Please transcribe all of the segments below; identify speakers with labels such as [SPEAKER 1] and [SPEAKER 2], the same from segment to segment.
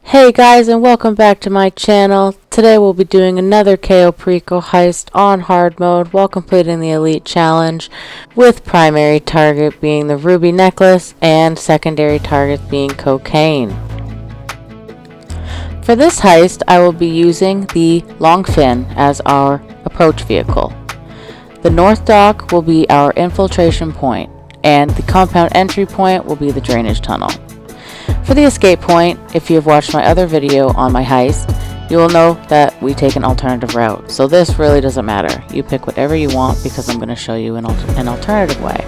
[SPEAKER 1] Hey guys, and welcome back to my channel. Today we'll be doing another Cayo Perico heist on hard mode while completing the elite challenge, with primary target being the ruby necklace and secondary target being cocaine. For this heist I will be using the long fin as our approach vehicle. The north dock will be our infiltration point, and the compound entry point will be the drainage tunnel. For the escape point, if you have watched my other video on my heist, you will know that we take an alternative route. So this really doesn't matter. You pick whatever you want because I'm going to show you an alternative way.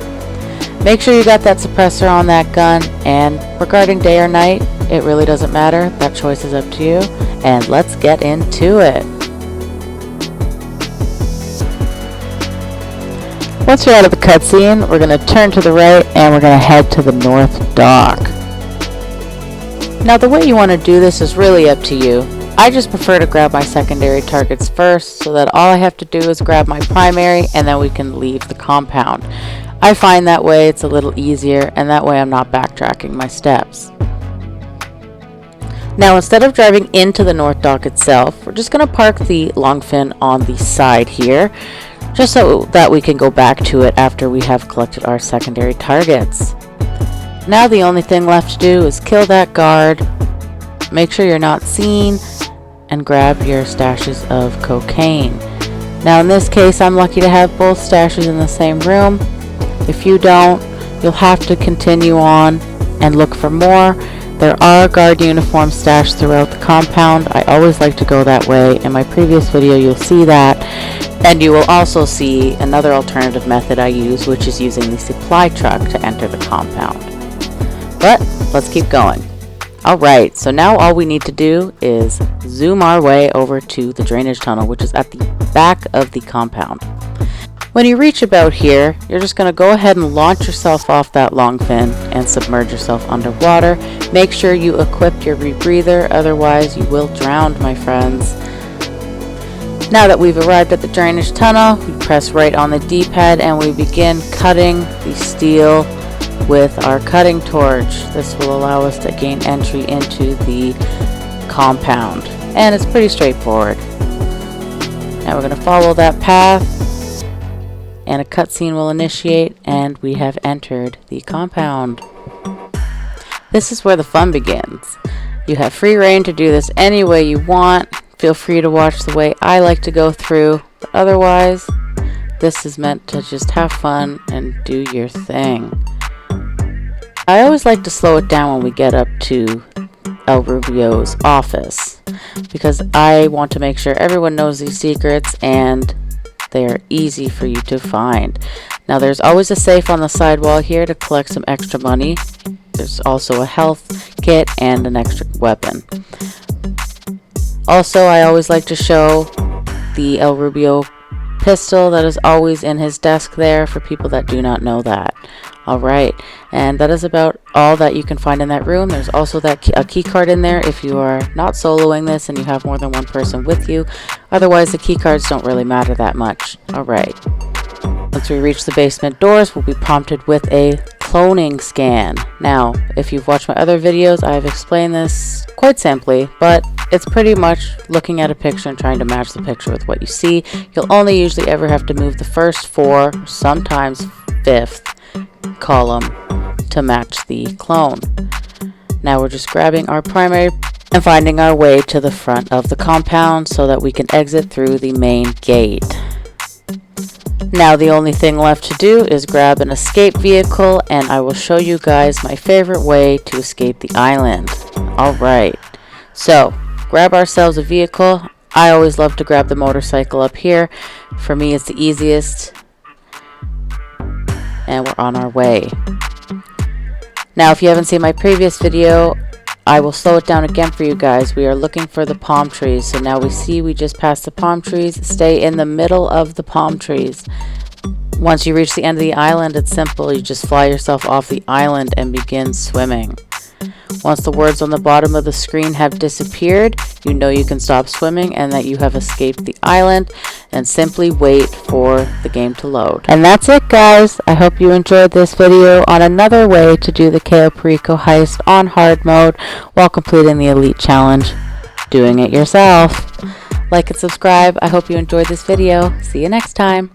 [SPEAKER 1] Make sure you got that suppressor on that gun, and regarding day or night, it really doesn't matter. That choice is up to you, and let's get into it. Once you're out of the cutscene, we're going to turn to the right and we're going to head to the north dock. Now the way you want to do this is really up to you. I just prefer to grab my secondary targets first so that all I have to do is grab my primary and then we can leave the compound. I find that way it's a little easier, and that way I'm not backtracking my steps. Now instead of driving into the north dock itself, we're just going to park the long fin on the side here, just so that we can go back to it after we have collected our secondary targets. Now the only thing left to do is kill that guard, make sure you're not seen, and grab your stashes of cocaine. Now in this case I'm lucky to have both stashes in the same room. If you don't, you'll have to continue on and look for more. There are guard uniforms stashed throughout the compound. I always like to go that way. In my previous video you'll see that, and you will also see another alternative method I use, which is using the supply truck to enter the compound. But let's keep going. Alright, so now all we need to do is zoom our way over to the drainage tunnel, which is at the back of the compound. When you reach about here, you're just going to go ahead and launch yourself off that long fin and submerge yourself underwater. Make sure you equip your rebreather, otherwise you will drown, my friends. Now that we've arrived at the drainage tunnel, we press right on the D-pad and we begin cutting the steel with our cutting torch. This will allow us to gain entry into the compound, and it's pretty straightforward. Now we're going to follow that path and a cutscene will initiate and we have entered the compound. This is where the fun begins. You have free reign to do this any way you want. Feel free to watch the way I like to go through, but otherwise this is meant to just have fun and do your thing. I always like to slow it down when we get up to El Rubio's office, because I want to make sure everyone knows these secrets and they are easy for you to find. Now there's always a safe on the side wall here to collect some extra money. There's also a health kit and an extra weapon. Also, I always like to show the El Rubio pistol that is always in his desk there for people that do not know that. Alright, and that is about all that you can find in that room. There's also a key card in there if you are not soloing this and you have more than one person with you. Otherwise the key cards don't really matter that much. Alright, once we reach the basement doors, we'll be prompted with a cloning scan. Now if you've watched my other videos, I've explained this quite simply, but it's pretty much looking at a picture and trying to match the picture with what you see. You'll only usually ever have to move the first 4, sometimes 5th column to match the clone. Now we're just grabbing our primary and finding our way to the front of the compound so that we can exit through the main gate. Now the only thing left to do is grab an escape vehicle, and I will show you guys my favorite way to escape the island. Alright, so grab ourselves a vehicle. I always love to grab the motorcycle up here. For me it's the easiest. And we're on our way. Now if you haven't seen my previous video, I will slow it down again for you guys. We are looking for the palm trees. So now we just passed the palm trees. Stay in the middle of the palm trees. Once you reach the end of the island, it's simple. You just fly yourself off the island and begin swimming. Once the words on the bottom of the screen have disappeared, you know you can stop swimming and that you have escaped the island, and simply wait for the game to load. And that's it, guys. I hope you enjoyed this video on another way to do the Cayo Perico heist on hard mode while completing the Elite Challenge, doing it yourself. Like and subscribe. I hope you enjoyed this video. See you next time.